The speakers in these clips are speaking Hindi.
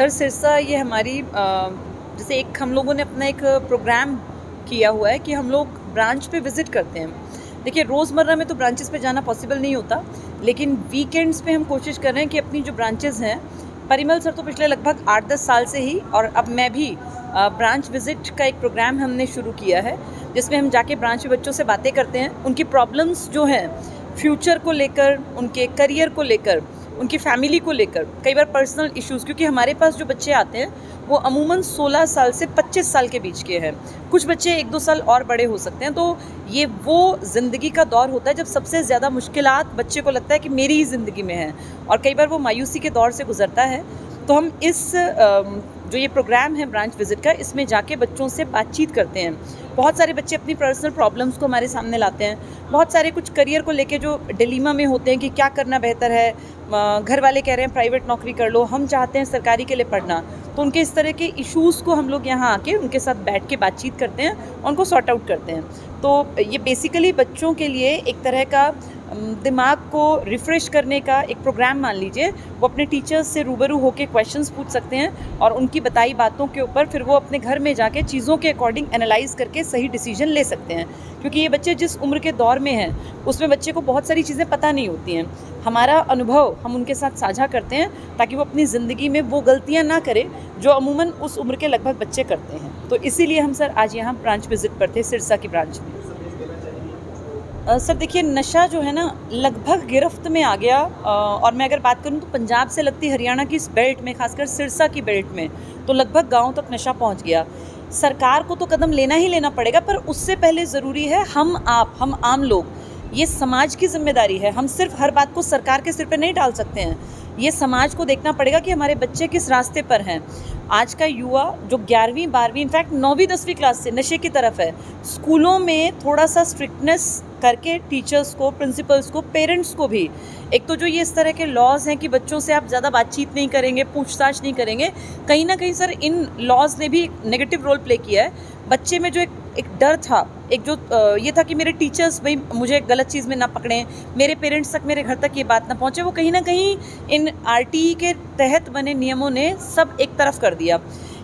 सर सिरसा ये हमारी जैसे एक हम लोगों ने अपना एक प्रोग्राम किया हुआ है कि हम लोग ब्रांच पे विज़िट करते हैं। देखिए रोज़मर्रा में तो ब्रांचेस पे जाना पॉसिबल नहीं होता, लेकिन वीकेंड्स पे हम कोशिश कर रहे हैं कि अपनी जो ब्रांचेस हैं, परिमल सर तो पिछले लगभग 8-10 साल से ही और अब मैं भी ब्रांच विज़िट का एक प्रोग्राम हमने शुरू किया है, जिसमें हम जाके ब्रांच में बच्चों से बातें करते हैं। उनकी प्रॉब्लम्स जो हैं फ्यूचर को लेकर, उनके करियर को लेकर, उनकी फैमिली को लेकर, कई बार पर्सनल इश्यूज़, क्योंकि हमारे पास जो बच्चे आते हैं वो अमूमन 16 साल से 25 साल के बीच के हैं। कुछ बच्चे 1-2 साल और बड़े हो सकते हैं। तो ये वो ज़िंदगी का दौर होता है जब सबसे ज़्यादा मुश्किलात बच्चे को लगता है कि मेरी ही ज़िंदगी में है, और कई बार वो मायूसी के दौर से गुज़रता है। तो हम इस जो ये प्रोग्राम है ब्रांच विज़िट का, इसमें जाके बच्चों से बातचीत करते हैं। बहुत सारे बच्चे अपनी पर्सनल प्रॉब्लम्स को हमारे सामने लाते हैं। बहुत सारे कुछ करियर को लेके जो डिलेमा में होते हैं कि क्या करना बेहतर है। घर वाले कह रहे हैं प्राइवेट नौकरी कर लो, हम चाहते हैं सरकारी के लिए पढ़ना। तो उनके इस तरह के इश्यूज़ को हम लोग यहाँ आके उनके साथ बैठ के बातचीत करते हैं, उनको सॉर्ट आउट करते हैं। तो ये बेसिकली बच्चों के लिए एक तरह का दिमाग को रिफ़्रेश करने का एक प्रोग्राम मान लीजिए। वो अपने टीचर्स से रूबरू होकर क्वेश्चंस पूछ सकते हैं और उनकी बताई बातों के ऊपर फिर वो अपने घर में जाके चीज़ों के अकॉर्डिंग एनालाइज़ करके सही डिसीजन ले सकते हैं। क्योंकि ये बच्चे जिस उम्र के दौर में हैं उसमें बच्चे को बहुत सारी चीज़ें पता नहीं होती हैं। हमारा अनुभव हम उनके साथ साझा करते हैं ताकि वो अपनी ज़िंदगी में वो गलतियाँ ना करें जो अमूमन उस उम्र के लगभग बच्चे करते हैं। तो इसीलिए हम सर आज यहाँ ब्रांच विज़िट पर थे, सिरसा की ब्रांच में। सर देखिए नशा जो है ना लगभग गिरफ्त में आ गया, और मैं अगर बात करूँ तो पंजाब से लगती हरियाणा की इस बेल्ट में, खासकर सिरसा की बेल्ट में तो लगभग गाँव तक नशा पहुँच गया। सरकार को तो कदम लेना ही लेना पड़ेगा, पर उससे पहले ज़रूरी है हम आम लोग, ये समाज की जिम्मेदारी है। हम सिर्फ हर बात को सरकार के सिर पे नहीं डाल सकते हैं। ये समाज को देखना पड़ेगा कि हमारे बच्चे किस रास्ते पर हैं। आज का युवा जो 11वीं 12वीं इनफैक्ट 9वीं 10वीं क्लास से नशे की तरफ है। स्कूलों में थोड़ा सा स्ट्रिक्टनेस करके टीचर्स को, प्रिंसिपल्स को, पेरेंट्स को भी, एक तो जो ये इस तरह के लॉज हैं कि बच्चों से आप ज़्यादा बातचीत नहीं करेंगे, पूछताछ नहीं करेंगे, कहीं ना कहीं सर इन लॉज ने भी नेगेटिव रोल प्ले किया है। बच्चे में जो एक डर था, एक जो ये था कि मेरे टीचर्स भाई मुझे गलत चीज़ में ना पकड़ें, मेरे पेरेंट्स तक, मेरे घर तक ये बात ना पहुँचे, वो कहीं ना कहीं इन आरटीई के तहत बने नियमों ने सब एक तरफ कर दिया।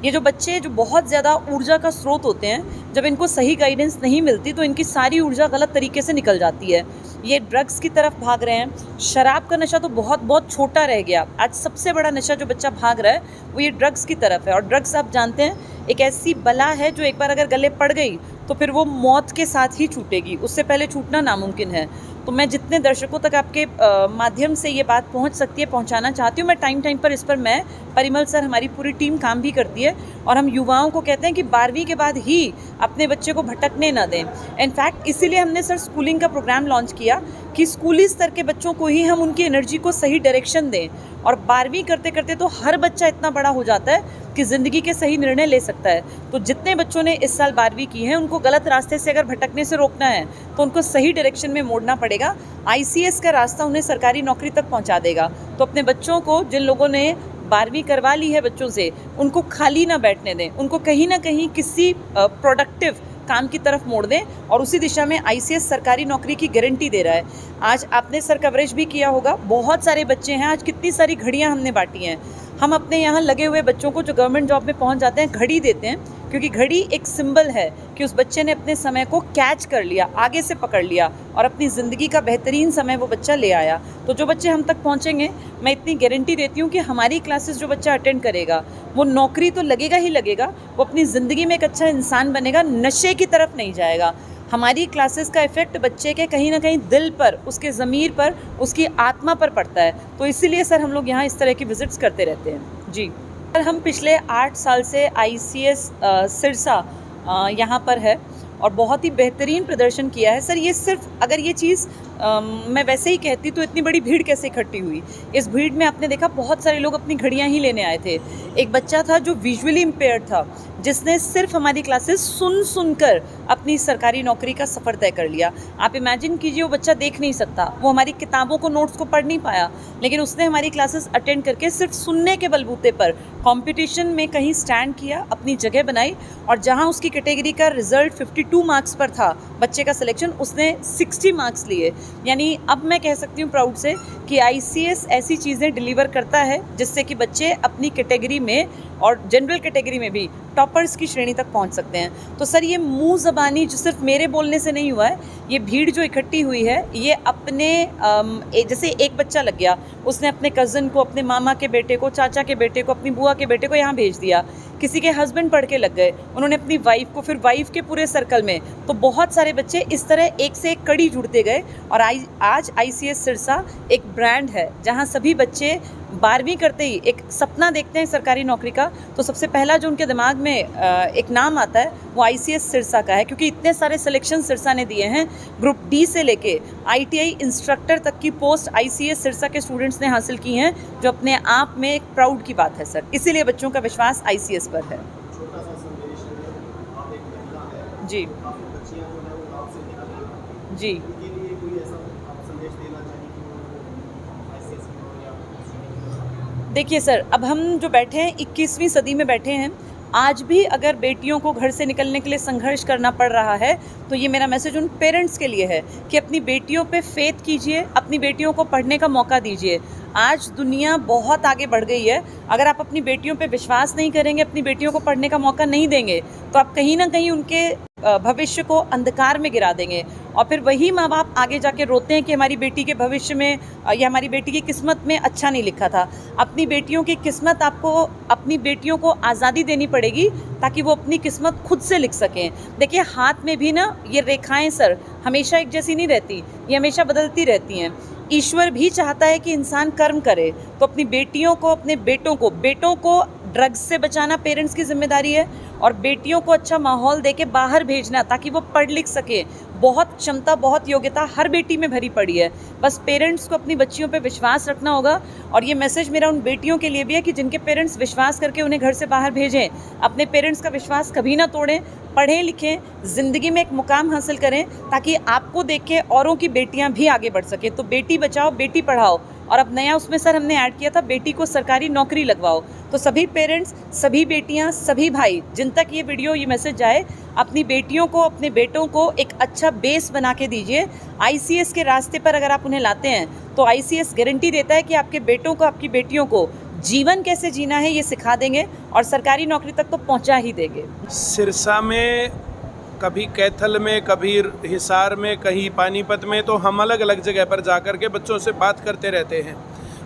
ये जो बच्चे जो बहुत ज़्यादा ऊर्जा का स्रोत होते हैं, जब इनको सही गाइडेंस नहीं मिलती तो इनकी सारी ऊर्जा गलत तरीके से निकल जाती है। ये ड्रग्स की तरफ भाग रहे हैं। शराब का नशा तो बहुत बहुत छोटा रह गया। आज सबसे बड़ा नशा जो बच्चा भाग रहा है वो ये ड्रग्स की तरफ है। और ड्रग्स आप जानते हैं एक ऐसी बला है जो एक बार अगर गले पड़ गई तो फिर वो मौत के साथ ही छूटेगी, उससे पहले छूटना नामुमकिन है। तो मैं जितने दर्शकों तक आपके माध्यम से ये बात पहुंच सकती है पहुंचाना चाहती हूँ। मैं टाइम पर इस पर मैं, परिमल सर, हमारी पूरी टीम काम भी करती है, और हम युवाओं को कहते हैं कि 12वीं के बाद ही अपने बच्चे को भटकने ना दें। इनफैक्ट इसीलिए हमने सर स्कूलिंग का प्रोग्राम लॉन्च किया कि स्कूली स्तर के बच्चों को ही हम उनकी एनर्जी को सही डायरेक्शन दें। और 12वीं करते करते तो हर बच्चा इतना बड़ा हो जाता है कि ज़िंदगी के सही निर्णय ले सकता है। तो जितने बच्चों ने इस साल 12वीं की है उनको गलत रास्ते से अगर भटकने से रोकना है तो उनको सही डायरेक्शन में मोड़ना पड़ेगा। आईसीएस का रास्ता उन्हें सरकारी नौकरी तक पहुंचा देगा। तो अपने बच्चों को, जिन लोगों ने 12वीं करवा ली है बच्चों से, उनको खाली ना बैठने दें, उनको कहीं ना कहीं किसी प्रोडक्टिव काम की तरफ मोड़ दें, और उसी दिशा में आईसीएस सरकारी नौकरी की गारंटी दे रहा है। आज आपने सर कवरेज भी किया होगा, बहुत सारे बच्चे हैं, आज कितनी सारी घड़ियां हमने बांटी हैं। हम अपने यहाँ लगे हुए बच्चों को जो गवर्नमेंट जॉब में पहुँच जाते हैं घड़ी देते हैं, क्योंकि घड़ी एक सिंबल है कि उस बच्चे ने अपने समय को कैच कर लिया, आगे से पकड़ लिया, और अपनी ज़िंदगी का बेहतरीन समय वो बच्चा ले आया। तो जो बच्चे हम तक पहुँचेंगे, मैं इतनी गारंटी देती हूँ कि हमारी क्लासेस जो बच्चा अटेंड करेगा वो नौकरी तो लगेगा ही लगेगा, वो अपनी ज़िंदगी में एक अच्छा इंसान बनेगा, नशे की तरफ नहीं जाएगा। हमारी क्लासेस का इफ़ेक्ट बच्चे के कहीं ना कहीं दिल पर, उसके ज़मीर पर, उसकी आत्मा पर पड़ता है। तो इसीलिए सर हम लोग यहाँ इस तरह की विज़िट्स करते रहते हैं। जी सर, हम पिछले 8 साल से आईसीएस सिरसा यहाँ पर है और बहुत ही बेहतरीन प्रदर्शन किया है। सर ये सिर्फ, अगर ये चीज़ मैं वैसे ही कहती तो इतनी बड़ी भीड़ कैसे इकट्ठी हुई। इस भीड़ में आपने देखा बहुत सारे लोग अपनी घड़ियाँ ही लेने आए थे। एक बच्चा था जो विजुअली इम्पेयर्ड था, जिसने सिर्फ हमारी क्लासेस सुनकर अपनी सरकारी नौकरी का सफ़र तय कर लिया। आप इमेजिन कीजिए, वो बच्चा देख नहीं सकता, वो हमारी किताबों को, नोट्स को पढ़ नहीं पाया, लेकिन उसने हमारी क्लासेस अटेंड करके सिर्फ सुनने के बलबूते पर कंपटीशन में कहीं स्टैंड किया, अपनी जगह बनाई, और जहां उसकी कैटेगरी का रिजल्ट 52 मार्क्स पर था बच्चे का सिलेक्शन, उसने 60 मार्क्स लिए। यानी अब मैं कह सकती हूँ प्राउड से कि ICS ऐसी चीज़ें डिलीवर करता है जिससे कि बच्चे अपनी कैटेगरी में और जनरल कैटेगरी में भी टॉपर्स की श्रेणी तक पहुंच सकते हैं। तो सर, ये मुंह ज़बानी जो सिर्फ मेरे बोलने से नहीं हुआ है, ये भीड़ जो इकट्ठी हुई है, ये अपने जैसे एक बच्चा लग गया, उसने अपने कज़न को, अपने मामा के बेटे को, चाचा के बेटे को, अपनी बुआ के बेटे को यहाँ भेज दिया। किसी के हस्बैंड पढ़ के लग गए, उन्होंने अपनी वाइफ को, फिर वाइफ के पूरे सर्कल में। तो बहुत सारे बच्चे इस तरह एक से एक कड़ी जुड़ते गए, और आज ICS सिरसा एक ब्रांड है जहाँ सभी बच्चे 12वीं करते ही एक सपना देखते हैं सरकारी नौकरी का, तो सबसे पहला जो उनके दिमाग में एक नाम आता है वो ICS सिरसा का है, क्योंकि इतने सारे सिलेक्शन सिरसा ने दिए हैं। ग्रुप D से लेके ITI इंस्ट्रक्टर तक की पोस्ट ICS सिरसा के स्टूडेंट्स ने हासिल की हैं, जो अपने आप में एक प्राउड की बात है सर। इसीलिए बच्चों का विश्वास ICS पर है। छोटा सा संदेश है, आप एक महिला है, जी काफ़ी बच्चियां जो है वो गाँव से निकल गई, जी। उनके लिए कोई ऐसा आप संदेश देना चाहिए कि वो ICS में हो या देखिए सर, अब हम जो बैठे हैं 21वीं सदी में बैठे हैं, आज भी अगर बेटियों को घर से निकलने के लिए संघर्ष करना पड़ रहा है, तो ये मेरा मैसेज उन पेरेंट्स के लिए है कि अपनी बेटियों पे फेथ कीजिए, अपनी बेटियों को पढ़ने का मौका दीजिए। आज दुनिया बहुत आगे बढ़ गई है, अगर आप अपनी बेटियों पे विश्वास नहीं करेंगे, अपनी बेटियों को पढ़ने का मौका नहीं देंगे, तो आप कहीं ना कहीं उनके भविष्य को अंधकार में गिरा देंगे, और फिर वही माँ बाप आगे जाके रोते हैं कि हमारी बेटी के भविष्य में या हमारी बेटी की किस्मत में अच्छा नहीं लिखा था। अपनी बेटियों की किस्मत, आपको अपनी बेटियों को आज़ादी देनी पड़ेगी ताकि वो अपनी किस्मत खुद से लिख सकें। देखिए, हाथ में भी ना ये रेखाएं सर हमेशा एक जैसी नहीं रहती, ये हमेशा बदलती रहती हैं। ईश्वर भी चाहता है कि इंसान कर्म करे, तो अपनी बेटियों को, अपने बेटों को ड्रग्स से बचाना पेरेंट्स की जिम्मेदारी है, और बेटियों को अच्छा माहौल देके बाहर भेजना ताकि वो पढ़ लिख सके। बहुत क्षमता, बहुत योग्यता हर बेटी में भरी पड़ी है, बस पेरेंट्स को अपनी बच्चियों पे विश्वास रखना होगा। और ये मैसेज मेरा उन बेटियों के लिए भी है कि जिनके पेरेंट्स विश्वास करके उन्हें घर से बाहर भेजें, अपने पेरेंट्स का विश्वास कभी ना तोड़ें, पढ़ें लिखें, ज़िंदगी में एक मुकाम हासिल करें, ताकि आपको देख के औरों की बेटियां भी आगे बढ़ सकें। तो बेटी बचाओ, बेटी पढ़ाओ, और अब नया उसमें सर हमने ऐड किया था, बेटी को सरकारी नौकरी लगवाओ। तो सभी पेरेंट्स, सभी बेटियां, सभी भाई, जिन तक ये वीडियो, ये मैसेज जाए, अपनी बेटियों को, अपने बेटों को एक अच्छा बेस बना के दीजिए। ICS के रास्ते पर अगर आप उन्हें लाते हैं, तो ICS गारंटी देता है कि आपके बेटों को, आपकी बेटियों को जीवन कैसे जीना है ये सिखा देंगे, और सरकारी नौकरी तक तो पहुंचा ही देंगे। सिरसा में, कभी कैथल में, कभी हिसार में, कहीं पानीपत में, तो हम अलग अलग जगह पर जाकर के बच्चों से बात करते रहते हैं।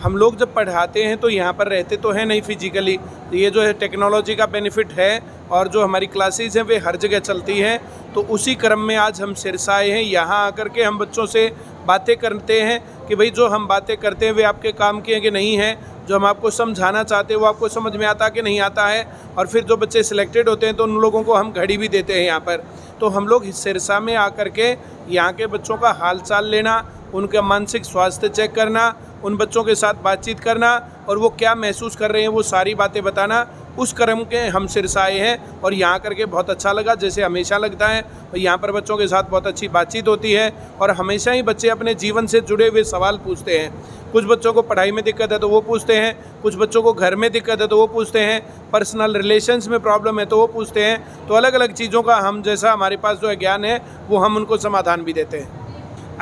हम लोग जब पढ़ाते हैं तो यहाँ पर रहते तो हैं नहीं फिजिकली, ये जो है टेक्नोलॉजी का बेनिफिट है, और जो हमारी क्लासेस हैं वे हर जगह चलती हैं। तो उसी क्रम में आज हम सिरसा आए हैं, यहाँ आकर के हम बच्चों से बातें करते हैं कि भाई जो हम बातें करते हैं वे आपके काम की हैं कि नहीं हैं, जो हम आपको समझाना चाहते हैं वो आपको समझ में आता कि नहीं आता है। और फिर जो बच्चे सिलेक्टेड होते हैं तो उन लोगों को हम घड़ी भी देते हैं यहाँ पर। तो हम लोग सिरसा में आकर के यहाँ के बच्चों का हाल चाल लेना, उनका मानसिक स्वास्थ्य चेक करना, उन बच्चों के साथ बातचीत करना, और वो क्या महसूस कर रहे हैं वो सारी बातें बताना, उस क्रम के हम सिरसा आए हैं। और यहाँ करके बहुत अच्छा लगा, जैसे हमेशा लगता है। और यहाँ पर बच्चों के साथ बहुत अच्छी बातचीत होती है, और हमेशा ही बच्चे अपने जीवन से जुड़े हुए सवाल पूछते हैं। कुछ बच्चों को पढ़ाई में दिक्कत है तो वो पूछते हैं, कुछ बच्चों को घर में दिक्कत है तो वो पूछते हैं, पर्सनल रिलेशंस में प्रॉब्लम है तो वो पूछते हैं। तो अलग अलग चीज़ों का हम, जैसा हमारे पास जो है ज्ञान है, वो हम उनको समाधान भी देते हैं।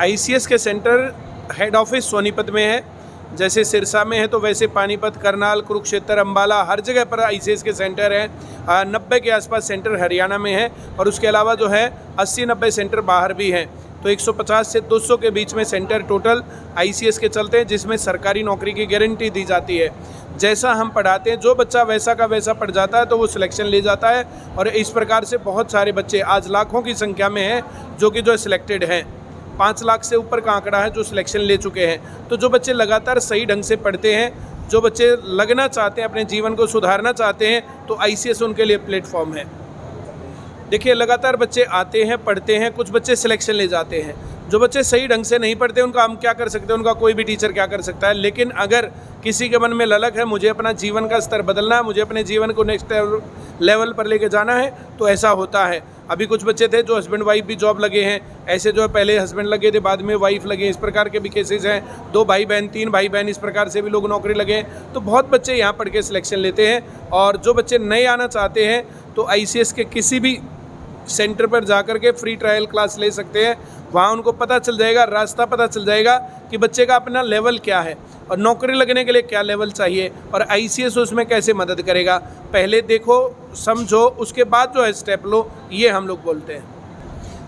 ICS के सेंटर हेड ऑफिस सोनीपत में है, जैसे सिरसा में है तो वैसे पानीपत, करनाल, कुरुक्षेत्र, अम्बाला, हर जगह पर ICS के सेंटर हैं। 90 के आसपास सेंटर हरियाणा में है, और उसके अलावा जो है 80-90 सेंटर बाहर भी हैं। तो 150 से 200 के बीच में सेंटर टोटल ICS के चलते हैं, जिसमें सरकारी नौकरी की गारंटी दी जाती है। जैसा हम पढ़ाते हैं, जो बच्चा वैसा का वैसा पढ़ जाता है तो वो सिलेक्शन ले जाता है। और इस प्रकार से बहुत सारे बच्चे आज लाखों की संख्या में हैं जो सिलेक्टेड हैं। 5 लाख से ऊपर का आंकड़ा है जो सिलेक्शन ले चुके हैं। तो जो बच्चे लगातार सही ढंग से पढ़ते हैं, जो बच्चे लगना चाहते हैं, अपने जीवन को सुधारना चाहते हैं, तो ICS उनके लिए प्लेटफॉर्म है। देखिए, लगातार बच्चे आते हैं, पढ़ते हैं, कुछ बच्चे सिलेक्शन ले जाते हैं। जो बच्चे सही ढंग से नहीं पढ़ते उनका हम क्या कर सकते हैं, उनका कोई भी टीचर क्या कर सकता है। लेकिन अगर किसी के मन में ललक है, मुझे अपना जीवन का स्तर बदलना है, मुझे अपने जीवन को नेक्स्ट लेवल पर लेके जाना है, तो ऐसा होता है। अभी कुछ बच्चे थे जो हस्बैंड वाइफ भी जॉब लगे हैं, ऐसे जो है पहले हस्बैंड लगे थे बाद में वाइफ लगे, इस प्रकार के भी केसेस हैं। 2 भाई बहन 3 भाई बहन इस प्रकार से भी लोग नौकरी लगे हैं। तो बहुत बच्चे यहाँ पढ़ के सिलेक्शन लेते हैं। और जो बच्चे नए आना चाहते हैं तो ICS के किसी भी सेंटर पर जाकर के फ्री ट्रायल क्लास ले सकते हैं। वहाँ उनको पता चल जाएगा, रास्ता पता चल जाएगा कि बच्चे का अपना लेवल क्या है और नौकरी लगने के लिए क्या लेवल चाहिए और ICS उसमें कैसे मदद करेगा। पहले देखो, समझो, उसके बाद जो है स्टेप लो, ये हम लोग बोलते हैं।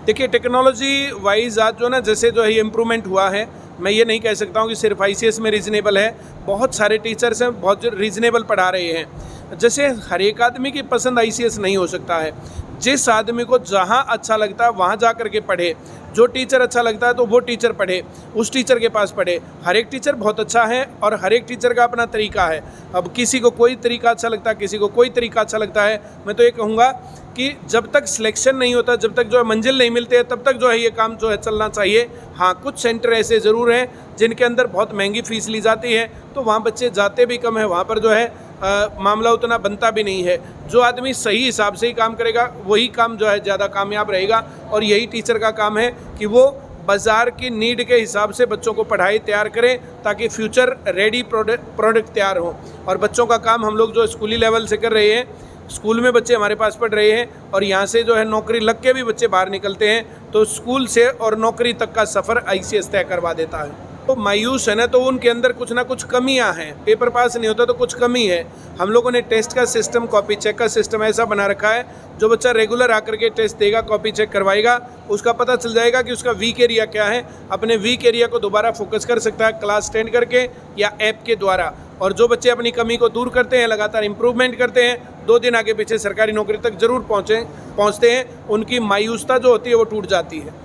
देखिए, टेक्नोलॉजी वाइज आज जो ना जैसे जो है इम्प्रूवमेंट हुआ है, मैं ये नहीं कह सकता हूँ कि सिर्फ ICS में रीजनेबल है। बहुत सारे टीचर्स हैं, बहुत रीजनेबल पढ़ा रहे हैं। जैसे हर एक आदमी की पसंद ICS नहीं हो सकता है। जिस आदमी को जहाँ अच्छा लगता है वहाँ जा कर के पढ़े, जो टीचर अच्छा लगता है तो वो टीचर पढ़े, उस टीचर के पास पढ़े। हर एक टीचर बहुत अच्छा है और हर एक टीचर का अपना तरीका है। अब किसी को कोई तरीका अच्छा लगता है, किसी को कोई तरीका अच्छा लगता है। मैं तो ये कहूँगा कि जब तक सिलेक्शन नहीं होता, जब तक जो है मंजिल नहीं मिलते है, तब तक जो है ये काम जो है चलना चाहिए। हाँ, कुछ सेंटर ऐसे ज़रूर हैं जिनके अंदर बहुत महंगी फ़ीस ली जाती है, तो वहाँ बच्चे जाते भी कम है, वहाँ पर जो है मामला उतना बनता भी नहीं है। जो आदमी सही हिसाब से ही काम करेगा वही काम जो है ज़्यादा कामयाब रहेगा। और यही टीचर का काम है कि वो बाज़ार की नीड के हिसाब से बच्चों को पढ़ाई तैयार करें ताकि फ्यूचर रेडी प्रोडक्ट तैयार हो। और बच्चों का काम हम लोग जो स्कूली लेवल से कर रहे हैं, स्कूल में बच्चे हमारे पास पढ़ रहे हैं और यहाँ से जो है नौकरी लग के भी बच्चे बाहर निकलते हैं, तो स्कूल से और नौकरी तक का सफ़र ICS तय करवा देता है। तो मायूस है ना, तो उनके अंदर कुछ ना कुछ कमियां हैं। पेपर पास नहीं होता तो कुछ कमी है। हम लोगों ने टेस्ट का सिस्टम, कॉपी चेक का सिस्टम ऐसा बना रखा है, जो बच्चा रेगुलर आकर के टेस्ट देगा, कॉपी चेक करवाएगा, उसका पता चल जाएगा कि उसका वीक एरिया क्या है। अपने वीक एरिया को दोबारा फोकस कर सकता है क्लास अटेंड करके या ऐप के द्वारा। और जो बच्चे अपनी कमी को दूर करते हैं, लगातार इंप्रूवमेंट करते हैं, 2 दिन आगे पीछे सरकारी नौकरी तक जरूर पहुँचते हैं, उनकी मायूसता जो होती है वो टूट जाती है।